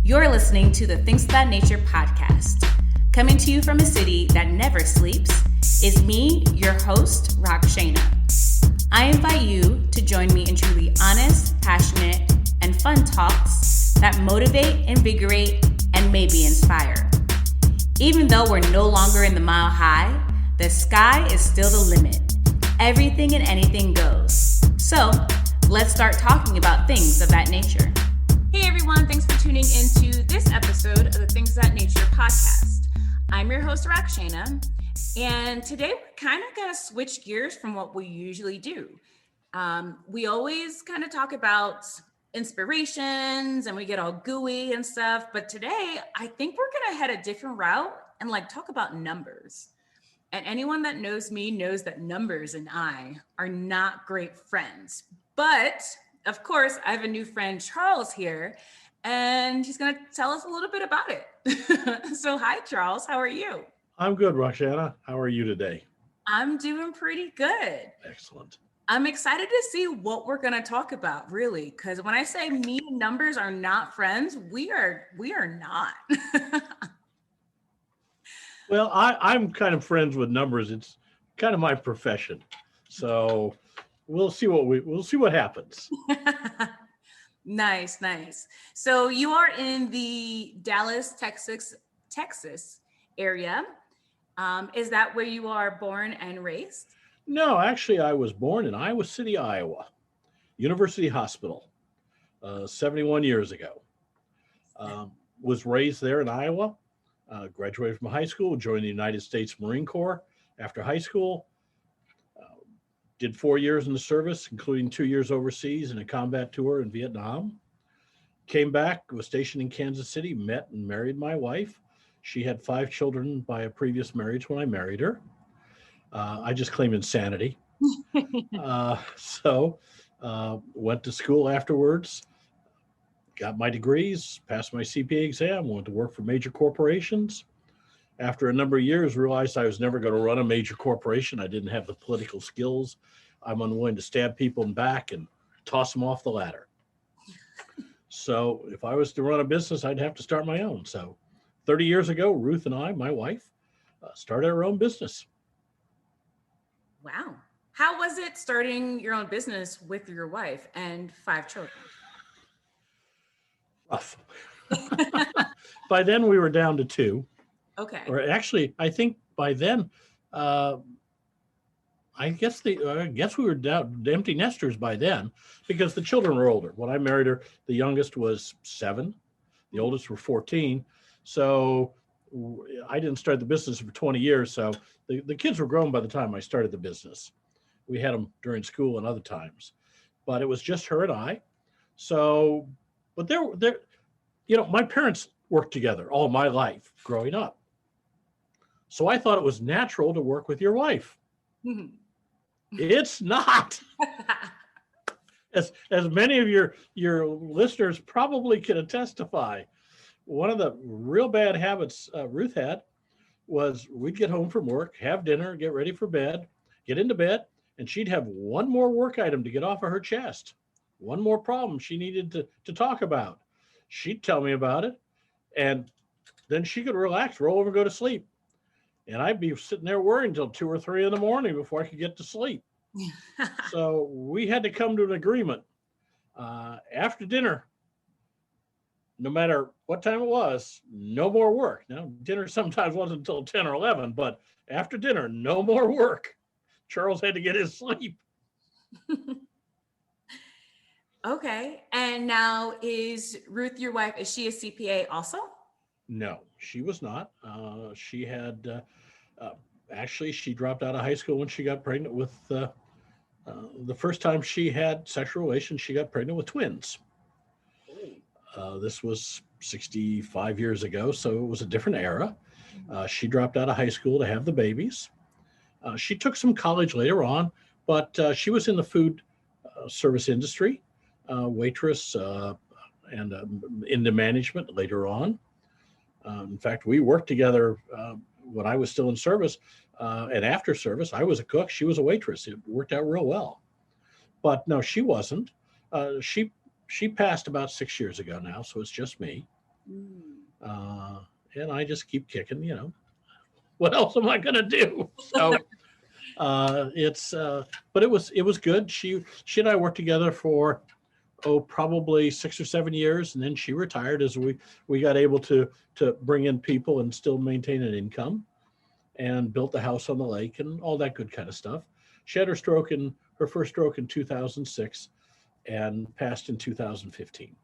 You're listening to the Things of That Nature podcast. Coming to you from a city that never sleeps is me, your host, Rockshana. I invite you to join me in truly honest, passionate, and fun talks that motivate, invigorate, and maybe inspire. Even though we're no longer in the mile high, the sky is still the limit. Everything and anything goes. So let's start talking about things of that nature. Hey everyone, thanks for tuning into this episode of the Things of That Nature podcast. I'm your host, Rockshana, and today we're kind of going to switch gears from what we usually do. We always kind of talk about inspirations and we get all gooey and stuff, but today I think we're going to head a different route and talk about numbers. And anyone that knows me knows that numbers and I are not great friends, but of course, I have a new friend, Charles, here, and he's going to tell us a little bit about it. So hi, Charles. How are you? I'm good, Rockshana. How are you today? I'm doing pretty good. Excellent. I'm excited to see what we're going to talk about, really, because when I say me and numbers are not friends, we are not. Well, I'm kind of friends with numbers. It's kind of my profession. So we'll see what happens. Nice. So you are in the Dallas, Texas area. Is that where you are born and raised? No, actually, I was born in Iowa City, Iowa, University Hospital, 71 years ago. Was raised there in Iowa, graduated from high school, joined the United States Marine Corps after high school. Did 4 years in the service, including 2 years overseas in a combat tour in Vietnam. Came back, was stationed in Kansas City, met and married my wife. She had 5 children by a previous marriage when I married her. I just claim insanity. So went to school afterwards, got my degrees, passed my CPA exam, went to work for major corporations. After a number of years, realized I was never going to run a major corporation. I didn't have the political skills. I'm unwilling to stab people in the back and toss them off the ladder. So if I was to run a business, I'd have to start my own. So 30 years ago, Ruth and I, my wife, started our own business. Wow. How was it starting your own business with your wife and 5 children? Rough. By then, we were down to 2. Okay. Or actually, I think by then, I guess we were down empty nesters by then because the children were older. When I married her, the youngest was 7, the oldest were 14. So I didn't start the business for 20 years. So the kids were grown by the time I started the business. We had them during school and other times, but it was just her and I. So, but my parents worked together all my life growing up. So I thought it was natural to work with your wife. Mm-hmm. It's not. As many of your listeners probably can testify, one of the real bad habits Ruth had was we'd get home from work, have dinner, get ready for bed, get into bed, and she'd have one more work item to get off of her chest, one more problem she needed to talk about. She'd tell me about it, and then she could relax, roll over, and go to sleep. And I'd be sitting there worrying until 2 or 3 in the morning before I could get to sleep. So we had to come to an agreement. After dinner, no matter what time it was, no more work. Now, dinner sometimes wasn't until 10 or 11, but after dinner, no more work. Charles had to get his sleep. Okay. And now is Ruth, your wife, is she a CPA also? No, she was not. She had, actually, she dropped out of high school when she got pregnant with, the first time she had sexual relations, she got pregnant with twins. This was 65 years ago, so it was a different era. She dropped out of high school to have the babies. She took some college later on, but she was in the food service industry, waitress, and into management later on. In fact, we worked together when I was still in service, and after service, I was a cook. She was a waitress. It worked out real well. But no, she wasn't. She passed about 6 years ago now, so it's just me. And I just keep kicking, what else am I going to do? So but it was good. She and I worked together for, probably 6 or 7 years. And then she retired as we got able to bring in people and still maintain an income, and built the house on the lake and all that good kind of stuff. She had her first stroke in 2006 and passed in 2015.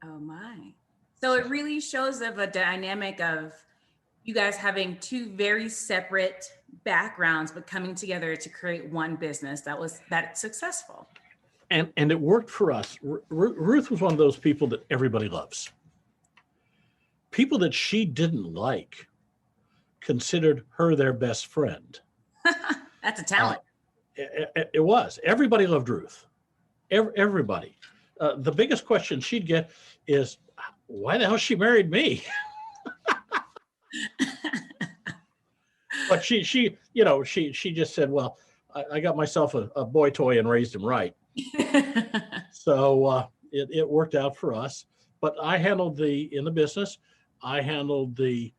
Oh my. So it really shows of a dynamic of you guys having two very separate backgrounds, but coming together to create one business that's successful. And it worked for us. Ruth was one of those people that everybody loves. People that she didn't like considered her their best friend. That's a talent. It was. Everybody loved Ruth. Everybody. The biggest question she'd get is, why the hell she married me? But she just said, well, I got myself a boy toy and raised him right. So it worked out for us. But I handled in the business, I handled the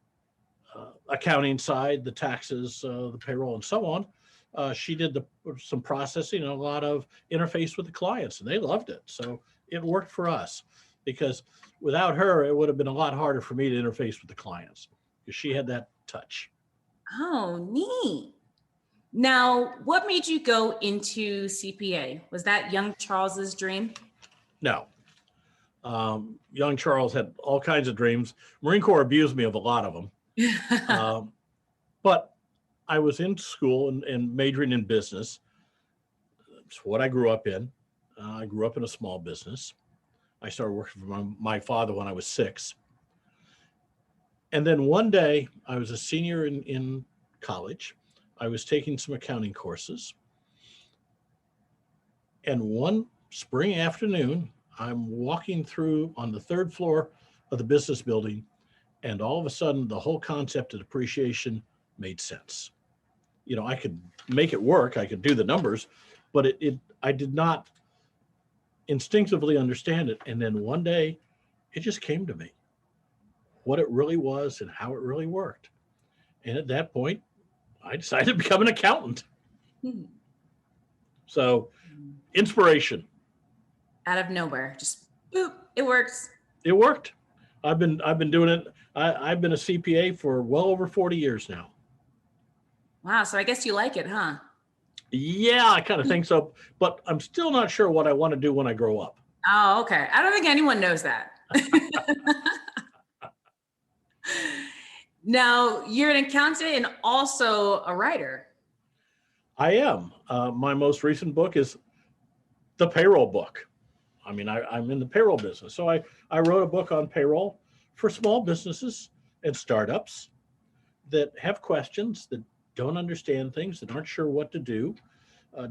accounting side, the taxes, the payroll, and so on. She did some processing and a lot of interface with the clients, and they loved it. So it worked for us, because without her, it would have been a lot harder for me to interface with the clients, because she had that touch. Oh, neat. Now, what made you go into CPA? Was that young Charles's dream? No. Young Charles had all kinds of dreams. Marine Corps abused me of a lot of them. But I was in school and majoring in business. It's what I grew up in. I grew up in a small business. I started working for my father when I was 6. And then one day, I was a senior in college. I was taking some accounting courses. And one spring afternoon, I'm walking through on the 3rd floor of the business building, and all of a sudden, the whole concept of depreciation made sense. I could make it work. I could do the numbers, but I did not instinctively understand it. And then one day, it just came to me, what it really was and how it really worked. And at that point, I decided to become an accountant. So, inspiration. Out of nowhere, just boop, it works. It worked. I've been doing it. I've been a CPA for well over 40 years now. Wow. So I guess you like it, huh? Yeah, I kind of think so, but I'm still not sure what I want to do when I grow up. Oh, okay. I don't think anyone knows that. Now, you're an accountant and also a writer. I am. My most recent book is the Payroll Book. I mean, I'm in the payroll business. So I wrote a book on payroll for small businesses and startups that have questions, that don't understand things, that aren't sure what to do,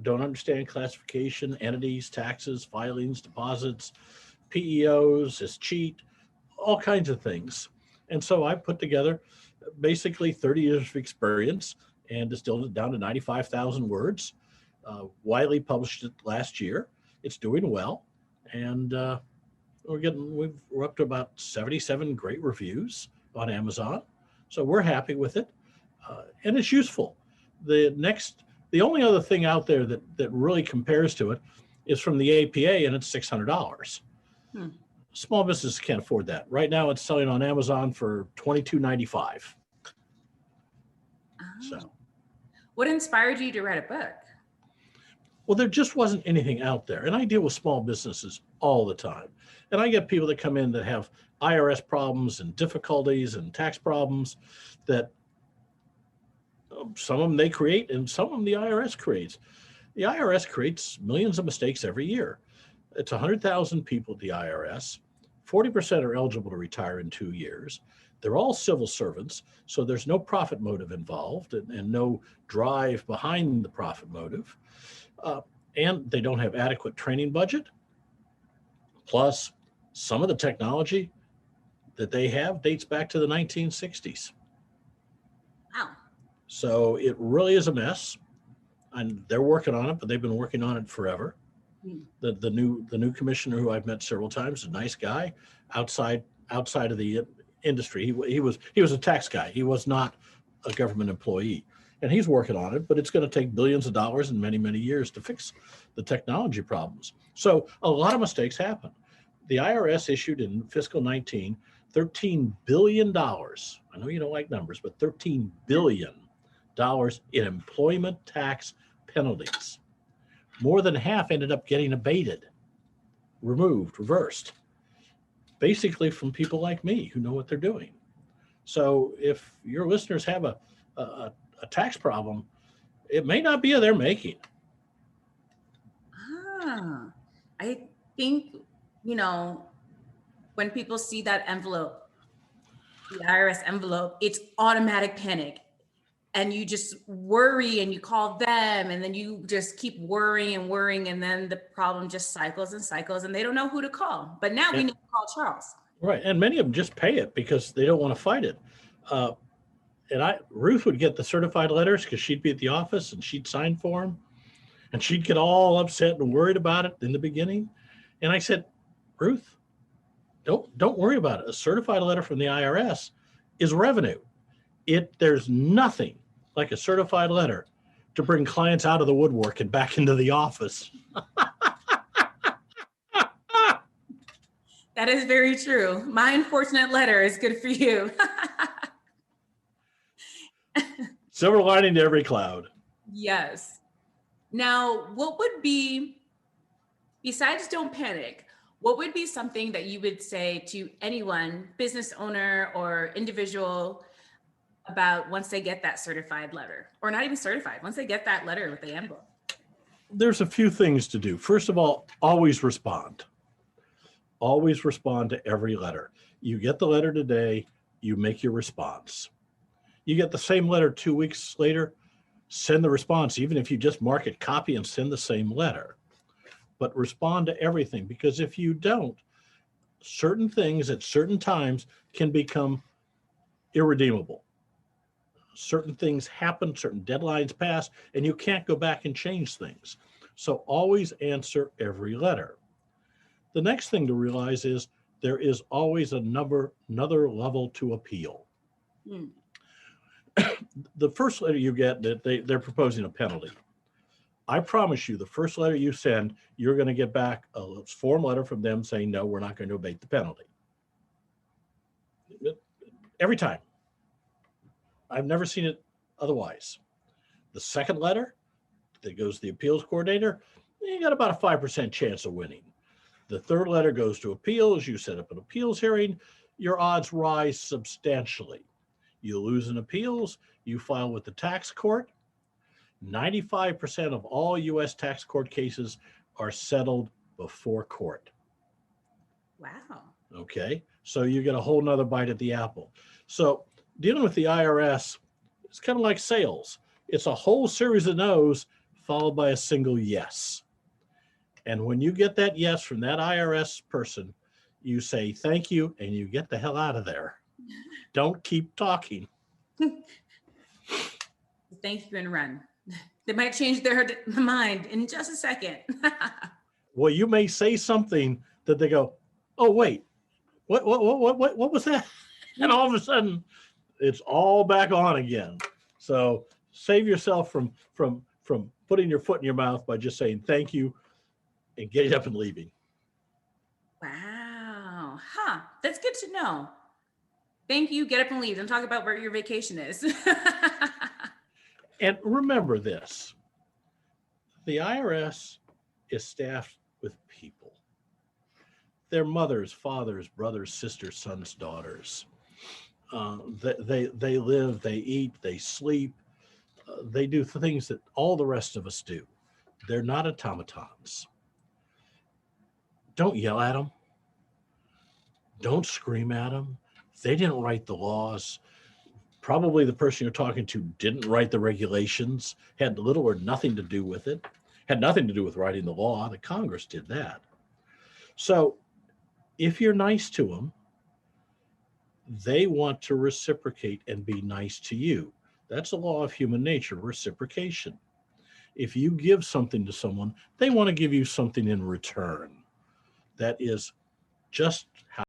don't understand classification, entities, taxes, filings, deposits, PEOs, is cheat, all kinds of things. And so I put together basically 30 years of experience and distilled it down to 95,000 words. Widely published it last year. It's doing well. And we're up to about 77 great reviews on Amazon. So we're happy with it. And it's useful. The only other thing out there that really compares to it is from the APA, and it's $600. Small businesses can't afford that. Right now, it's selling on Amazon for $22.95. So, what inspired you to write a book? Well, there just wasn't anything out there. And I deal with small businesses all the time. And I get people that come in that have IRS problems and difficulties and tax problems that some of them they create and some of them the IRS creates. The IRS creates millions of mistakes every year. It's 100,000 people at the IRS. 40% are eligible to retire in 2 years. They're all civil servants, so there's no profit motive involved and no drive behind the profit motive. And they don't have adequate training budget. Plus, some of the technology that they have dates back to the 1960s. Wow. So it really is a mess. And they're working on it, but they've been working on it forever. The new commissioner, who I've met several times, a nice guy, outside outside of the industry. He was a tax guy. He was not a government employee, and he's working on it. But it's going to take billions of dollars and many, many years to fix the technology problems. So a lot of mistakes happen. The IRS issued in fiscal 19 $13 billion. I know you don't like numbers, but $13 billion in employment tax penalties. More than half ended up getting abated, removed, reversed, basically from people like me who know what they're doing. So if your listeners have a tax problem, it may not be of their making. I think, when people see that envelope, the IRS envelope, it's automatic panic. And you just worry and you call them and then you just keep worrying and worrying. And then the problem just cycles and cycles and they don't know who to call. But now we need to call Charles. Right. And many of them just pay it because they don't want to fight it. Ruth would get the certified letters because she'd be at the office and she'd sign for them. And she'd get all upset and worried about it in the beginning. And I said, Ruth, don't worry about it. A certified letter from the IRS is revenue. There's nothing like a certified letter to bring clients out of the woodwork and back into the office. That is very true. My unfortunate letter is good for you. Silver lining to every cloud. Yes. Now, what would be, besides don't panic, what would be something that you would say to anyone, business owner or individual, about once they get that certified letter, or not even certified, once they get that letter with the envelope? There's a few things to do. First of all, always respond. Always respond to every letter. You get the letter today, you make your response. You get the same letter 2 weeks later, send the response, even if you just mark it, copy and send the same letter. But respond to everything, because if you don't, certain things at certain times can become irredeemable. Certain things happen, certain deadlines pass, and you can't go back and change things. So always answer every letter. The next thing to realize is there is always another level to appeal. The first letter you get, that they're proposing a penalty. I promise you, the first letter you send, you're going to get back a form letter from them saying, no, we're not going to abate the penalty. Every time. I've never seen it otherwise. The second letter that goes to the appeals coordinator, you got about a 5% chance of winning. The third letter goes to appeals. You set up an appeals hearing. Your odds rise substantially. You lose in appeals. You file with the tax court. 95% of all U.S. tax court cases are settled before court. Wow. Okay. So you get a whole nother bite at the apple. So dealing with the IRS, it's kind of like sales. It's a whole series of no's followed by a single yes. And when you get that yes from that IRS person, you say thank you and you get the hell out of there. Don't keep talking. Thank you and run. They might change their mind in just a second. Well, you may say something that they go, oh, wait, what was that? And all of a sudden, it's all back on again. So save yourself from putting your foot in your mouth by just saying thank you and getting up and leaving. Wow. That's good to know. Thank you. Get up and leave. Don't talk about where your vacation is. And remember this, the IRS is staffed with people. They're mothers, fathers, brothers, sisters, sons, daughters. They live, they eat, they sleep. They do things that all the rest of us do. They're not automatons. Don't yell at them. Don't scream at them. They didn't write the laws. Probably the person you're talking to didn't write the regulations, had little or nothing to do with it, had nothing to do with writing the law. The Congress did that. So if you're nice to them, they want to reciprocate and be nice to you. That's a law of human nature, reciprocation. If you give something to someone, they want to give you something in return. That is just how